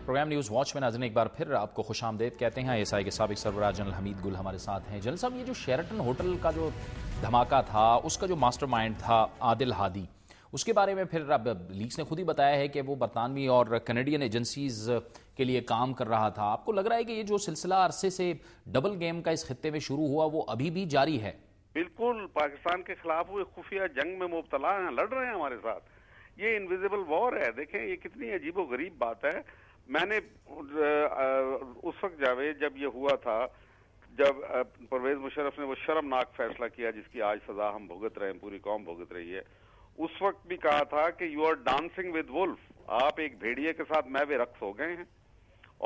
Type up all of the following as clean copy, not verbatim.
Programme news watch میں ناظرین ایک بار پھر آپ کو خوش آمدید کہتے ہیں۔ ASI کے سابق سربراہ جنرل حمید گل ہمارے ساتھ ہیں۔ جنرل صاحب، یہ جو شیرٹن ہوٹل کا جو دھماکہ تھا، اس کا جو ماسٹر مائنڈ تھا عادل ہادی، اس کے بارے میں پھر اب لیکس نے خود ہی بتایا ہے کہ وہ برطانوی اور کینیڈین ایجنسیز کے لیے کام کر رہا تھا۔ آپ کو لگ رہا ہے کہ یہ جو سلسلہ عرصے سے ڈبل گیم کا اس خطے میں شروع ہوا وہ ابھی بھی جاری ہے؟ بالکل، پاکستان کے خلاف وہ خفیہ جنگ میں مبتلا ہیں، لڑ رہے ہیں ہمارے ساتھ۔ یہ انویزیبل وار ہے۔ دیکھیں یہ کتنی عجیب و غریب بات ہے۔ میں نے اس وقت جاوید جب یہ ہوا تھا، جب پرویز مشرف نے وہ شرمناک فیصلہ کیا جس کی آج سزا ہم بھگت رہے ہیں، پوری قوم بھگت رہی ہے، اس وقت بھی کہا تھا کہ you are dancing with wolf, آپ ایک بھیڑیے کے ساتھ محو رقص ہو گئے ہیں،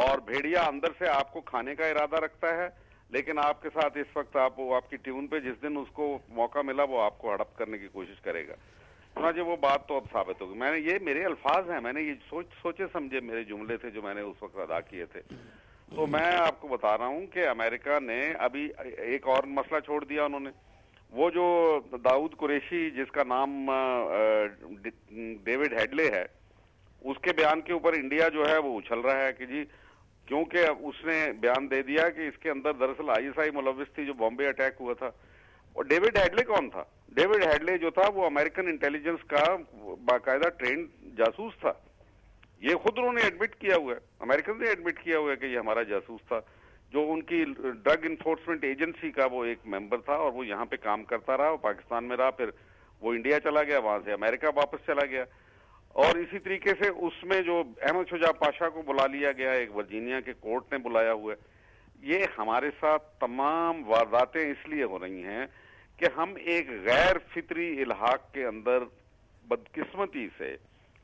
اور بھیڑیا اندر سے آپ کو کھانے کا ارادہ رکھتا ہے، لیکن آپ کے ساتھ اس وقت آپ کی ٹیون پہ جس دن اس کو موقع ملا وہ آپ کو ہڑپ کرنے کی کوشش کرے گا۔ چنانچہ وہ بات تو اب ثابت ہوگی۔ میں نے یہ میرے الفاظ ہیں، میں نے یہ سوچے سمجھے میرے جملے تھے جو میں نے اس وقت ادا کیے تھے۔ تو میں آپ کو بتا رہا ہوں کہ امریکہ نے ابھی ایک اور مسئلہ چھوڑ دیا انہوں نے، وہ جو داؤد قریشی جس کا نام ڈیوڈ ہیڈلے ہے، اس کے بیان کے اوپر انڈیا جو ہے وہ اچھل رہا ہے کہ جی کیونکہ اس نے بیان دے دیا کہ اس کے اندر دراصل ISI ملوث تھی جو بامبے اٹیک ہوا تھا۔ اور ڈیوڈ ہیڈلے کون تھا؟ ڈیوڈ ہیڈلے جو تھا وہ امریکن انٹیلیجنس کا باقاعدہ ٹرینڈ جاسوس تھا۔ یہ خود انہوں نے ایڈمٹ کیا ہوا ہے، امریکن نے ایڈمٹ کیا ہوا ہے کہ یہ ہمارا جاسوس تھا، جو ان کی ڈرگ انفورسمنٹ ایجنسی کا وہ ایک ممبر تھا، اور وہ یہاں پہ کام کرتا رہا، وہ پاکستان میں رہا، پھر وہ انڈیا چلا گیا، وہاں سے امریکہ واپس چلا گیا۔ اور اسی طریقے سے اس میں جو احمد شجاع پاشا کو بلا لیا گیا، ایک ورجینیا کے کورٹ نے بلایا ہوا ہے۔ یہ ہمارے ساتھ تمام وارداتیں اس لیے ہو رہی ہیں کہ ہم ایک غیر فطری الحاق کے اندر بدقسمتی سے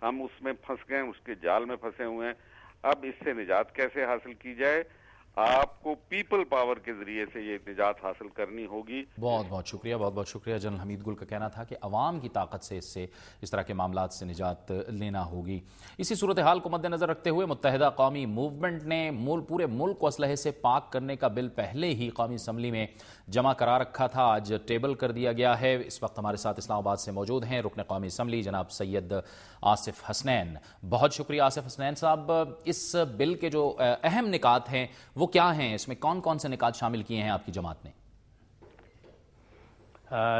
ہم اس میں پھنس گئے، اس کے جال میں پھنسے ہوئے ہیں۔ اب اس سے نجات کیسے حاصل کی جائے؟ آپ کو پیپل پاور کے ذریعے سے یہ نجات حاصل کرنی ہوگی۔ بہت بہت شکریہ۔ جنرل حمید گل کا کہنا تھا کہ عوام کی طاقت سے اس طرح کے معاملات سے نجات لینا ہوگی۔ اسی صورتحال کو مد نظر رکھتے ہوئے متحدہ قومی موومنٹ نے پورے ملک کو اسلحے سے پاک کرنے کا بل پہلے ہی قومی اسمبلی میں جمع کرا رکھا تھا، آج ٹیبل کر دیا گیا ہے۔ اس وقت ہمارے ساتھ اسلام آباد سے موجود ہیں رکن قومی اسمبلی جناب سید آصف حسنین۔ بہت شکریہ آصف حسنین صاحب۔ اس بل کے جو اہم نکات ہیں وہ کیا ہیں؟ اس میں کون کون سے نکات شامل کیے ہیں آپ کی جماعت نے؟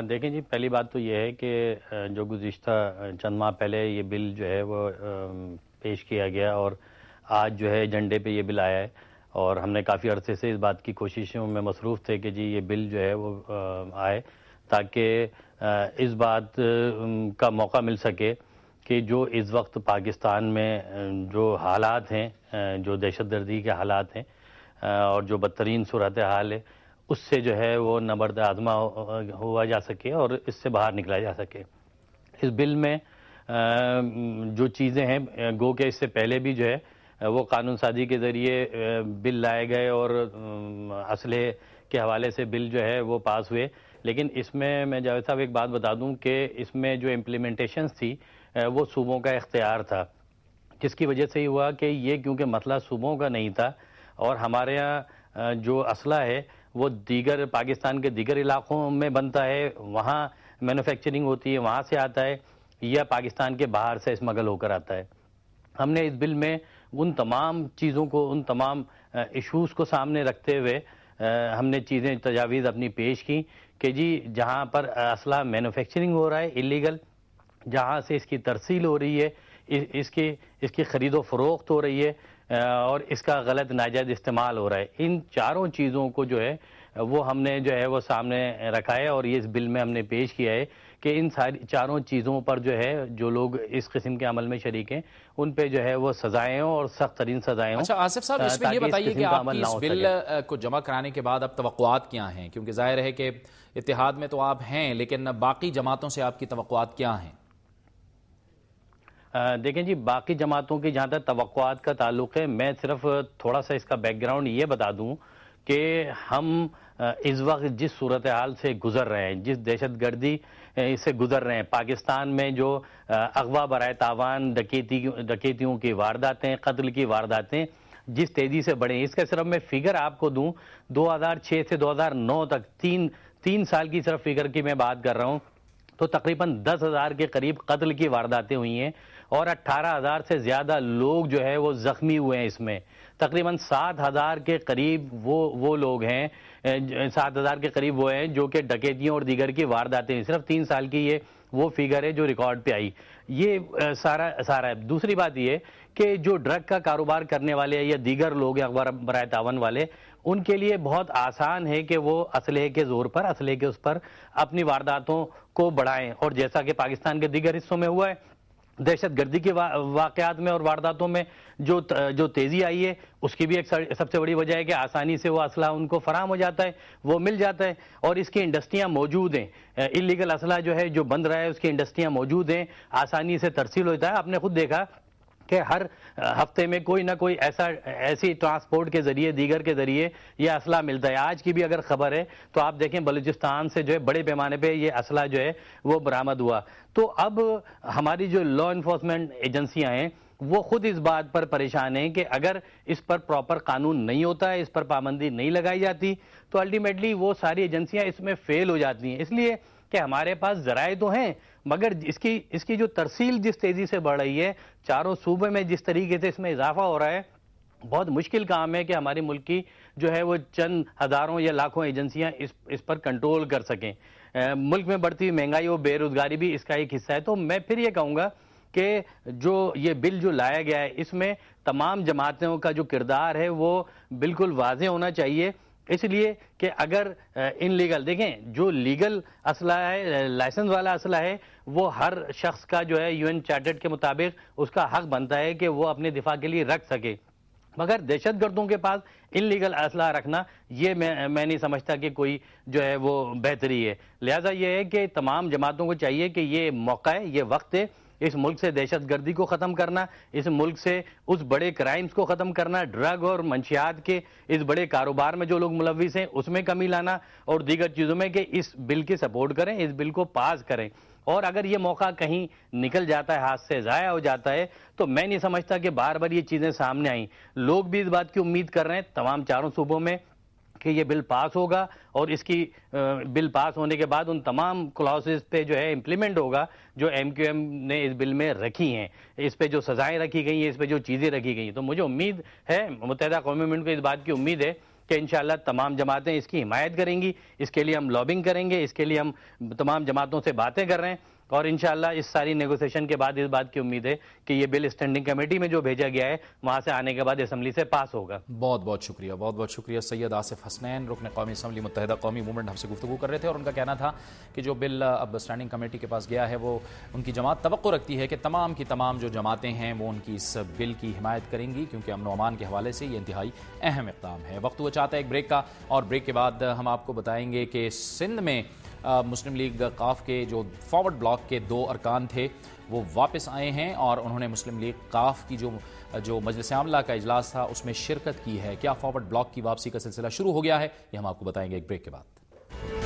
دیکھیں جی، پہلی بات تو یہ ہے کہ جو گزشتہ چند ماہ پہلے یہ بل جو ہے وہ پیش کیا گیا، اور آج جو ہے ایجنڈے پہ یہ بل آیا ہے، اور ہم نے کافی عرصے سے اس بات کی کوششوں میں مصروف تھے کہ جی یہ بل جو ہے وہ آئے تاکہ اس بات کا موقع مل سکے کہ جو اس وقت پاکستان میں جو حالات ہیں، جو دہشت گردی کے حالات ہیں اور جو بدترین صورتحال ہے، اس سے جو ہے وہ نبرد آزما ہوا جا سکے اور اس سے باہر نکلا جا سکے۔ اس بل میں جو چیزیں ہیں، گو کہ اس سے پہلے بھی جو ہے وہ قانون سازی کے ذریعے بل لائے گئے اور اسلحے کے حوالے سے بل جو ہے وہ پاس ہوئے، لیکن اس میں جاوید صاحب ایک بات بتا دوں کہ اس میں جو امپلیمنٹیشنز تھی وہ صوبوں کا اختیار تھا، جس کی وجہ سے یہ ہوا کہ یہ کیونکہ مسئلہ صوبوں کا نہیں تھا، اور ہمارے یہاں جو اسلحہ ہے وہ پاکستان کے دیگر علاقوں میں بنتا ہے، وہاں مینوفیکچرنگ ہوتی ہے، وہاں سے آتا ہے، یا پاکستان کے باہر سے اسمگل ہو کر آتا ہے۔ ہم نے اس بل میں ان تمام چیزوں کو، ان تمام ایشوز کو سامنے رکھتے ہوئے ہم نے تجاویز اپنی پیش کی کہ جی جہاں پر اسلحہ مینوفیکچرنگ ہو رہا ہے اللیگل، جہاں سے اس کی ترسیل ہو رہی ہے، اس کی خرید و فروخت ہو رہی ہے، اور اس کا غلط ناجائز استعمال ہو رہا ہے، ان چاروں چیزوں کو جو ہے وہ ہم نے جو ہے وہ سامنے رکھا ہے، اور یہ اس بل میں ہم نے پیش کیا ہے کہ ان ساری چاروں چیزوں پر جو ہے جو لوگ اس قسم کے عمل میں شریک ہیں ان پہ جو ہے وہ سزائیں ہوں اور سخت ترین سزائیں ہوں۔ اچھا آصف صاحب، اس میں یہ بتائیے کہ آپ کی اس بل کو جمع کرانے کے بعد اب توقعات کیا ہیں؟ کیونکہ ظاہر ہے کہ اتحاد میں تو آپ ہیں، لیکن باقی جماعتوں سے آپ کی توقعات کیا ہیں؟ دیکھیں جی، باقی جماعتوں کی جہاں تک توقعات کا تعلق ہے، میں صرف تھوڑا سا اس کا بیک گراؤنڈ یہ بتا دوں کہ ہم اس وقت جس صورتحال سے گزر رہے ہیں، جس دہشت گردی سے گزر رہے ہیں، پاکستان میں جو اغوا برائے تاوان، ڈکیتیوں کی وارداتیں، قتل کی وارداتیں جس تیزی سے بڑھیں، اس کا صرف میں فگر آپ کو دوں، 2006 سے 2009 تک تین سال کی صرف فگر کی میں بات کر رہا ہوں، تو تقریباً 10,000 کے قریب قتل کی وارداتیں ہوئی ہیں اور 18,000 سے زیادہ لوگ جو ہے وہ زخمی ہوئے ہیں. اس میں تقریباً 7,000 کے قریب وہ لوگ ہیں 7,000 کے قریب وہ ہیں جو کہ ڈکیتیوں اور دیگر کی وارداتیں ہیں. صرف 3 سال کی یہ وہ فگر ہے جو ریکارڈ پہ آئی. یہ سارا ہے. دوسری بات یہ کہ جو ڈرگ کا کاروبار کرنے والے یا دیگر لوگ ہیں اخبار برائے تعاون والے, ان کے لیے بہت آسان ہے کہ وہ اسلحے کے زور پر, اسلحے کے اس پر اپنی وارداتوں کو بڑھائیں. اور جیسا کہ پاکستان کے دیگر حصوں میں ہوا ہے, دہشت گردی کے واقعات میں اور وارداتوں میں جو تیزی آئی ہے, اس کی بھی ایک سب سے بڑی وجہ ہے کہ آسانی سے وہ اسلحہ ان کو فراہم ہو جاتا ہے, وہ مل جاتا ہے, اور اس کی انڈسٹریاں موجود ہیں. انلیگل اسلحہ جو ہے جو بند رہا ہے اس کی انڈسٹریاں موجود ہیں, آسانی سے ترسیل ہوتا ہے. آپ نے خود دیکھا کہ ہر ہفتے میں کوئی نہ کوئی ایسی ٹرانسپورٹ کے ذریعے دیگر کے ذریعے یہ اسلحہ ملتا ہے. آج کی بھی اگر خبر ہے تو آپ دیکھیں بلوچستان سے جو ہے بڑے پیمانے پہ یہ اسلحہ جو ہے وہ برآمد ہوا. تو اب ہماری جو لا انفورسمنٹ ایجنسیاں ہیں وہ خود اس بات پر پریشان ہیں کہ اگر اس پر پراپر قانون نہیں ہوتا ہے, اس پر پابندی نہیں لگائی جاتی, تو الٹیمیٹلی وہ ساری ایجنسیاں اس میں فیل ہو جاتی ہیں. اس لیے کہ ہمارے پاس ذرائع تو ہیں, مگر اس کی جو ترسیل جس تیزی سے بڑھ رہی ہے, چاروں صوبے میں جس طریقے سے اس میں اضافہ ہو رہا ہے, بہت مشکل کام ہے کہ ہمارے ملک کی جو ہے وہ چند ہزاروں یا لاکھوں ایجنسیاں اس پر کنٹرول کر سکیں. ملک میں بڑھتی ہوئی مہنگائی اور بے روزگاری بھی اس کا ایک حصہ ہے. تو میں پھر یہ کہوں گا کہ جو یہ بل جو لایا گیا ہے اس میں تمام جماعتوں کا جو کردار ہے وہ بالکل واضح ہونا چاہیے. اس لیے کہ اگر ان لیگل دیکھیں جو لیگل اسلحہ ہے, لائسنس والا اسلحہ ہے, وہ ہر شخص کا جو ہے UN چارٹر کے مطابق اس کا حق بنتا ہے کہ وہ اپنے دفاع کے لیے رکھ سکے. مگر دہشت گردوں کے پاس ان لیگل اسلحہ رکھنا یہ میں نہیں سمجھتا کہ کوئی جو ہے وہ بہتری ہے. لہٰذا یہ ہے کہ تمام جماعتوں کو چاہیے کہ یہ موقع ہے, یہ وقت ہے اس ملک سے دہشت گردی کو ختم کرنا, اس ملک سے اس بڑے کرائمز کو ختم کرنا, ڈرگ اور منشیات کے اس بڑے کاروبار میں جو لوگ ملوث ہیں اس میں کمی لانا, اور دیگر چیزوں میں کہ اس بل کی سپورٹ کریں, اس بل کو پاس کریں. اور اگر یہ موقع کہیں نکل جاتا ہے, ہاتھ سے ضائع ہو جاتا ہے, تو میں نہیں سمجھتا کہ بار بار یہ چیزیں سامنے آئیں. لوگ بھی اس بات کی امید کر رہے ہیں تمام چاروں صوبوں میں کہ یہ بل پاس ہوگا, اور اس کی بل پاس ہونے کے بعد ان تمام کلاسز پہ جو ہے امپلیمنٹ ہوگا جو MQM نے اس بل میں رکھی ہیں, اس پہ جو سزائیں رکھی گئی ہیں, اس پہ جو چیزیں رکھی گئی ہیں. تو مجھے امید ہے, متحدہ قومی موومنٹ کو اس بات کی امید ہے کہ انشاءاللہ تمام جماعتیں اس کی حمایت کریں گی. اس کے لیے ہم لابنگ کریں گے, اس کے لیے ہم تمام جماعتوں سے باتیں کر رہے ہیں, اور انشاءاللہ اس ساری نیگوسیشن کے بعد اس بات کی امید ہے کہ یہ بل اسٹینڈنگ کمیٹی میں جو بھیجا گیا ہے وہاں سے آنے کے بعد اسمبلی سے پاس ہوگا. بہت بہت شکریہ سید آصف حسنین, رکن قومی اسمبلی متحدہ قومی موومنٹ, ہم سے گفتگو کر رہے تھے, اور ان کا کہنا تھا کہ جو بل اب اسٹینڈنگ کمیٹی کے پاس گیا ہے وہ ان کی جماعت توقع رکھتی ہے کہ تمام کی تمام جو جماعتیں ہیں وہ ان کی اس بل کی حمایت کریں گی, کیونکہ امن و امان کے حوالے سے یہ انتہائی اہم اقدام ہے. وقت ہوا چاہتا ہے ایک بریک کا, اور بریک کے بعد ہم آپ کو بتائیں گے کہ سندھ میں مسلم لیگ قاف کے جو فارورڈ بلاک کے 2 ارکان تھے وہ واپس آئے ہیں, اور انہوں نے مسلم لیگ قاف کی جو مجلس عاملہ کا اجلاس تھا اس میں شرکت کی ہے. کیا فارورڈ بلاک کی واپسی کا سلسلہ شروع ہو گیا ہے, یہ ہم آپ کو بتائیں گے ایک بریک کے بعد.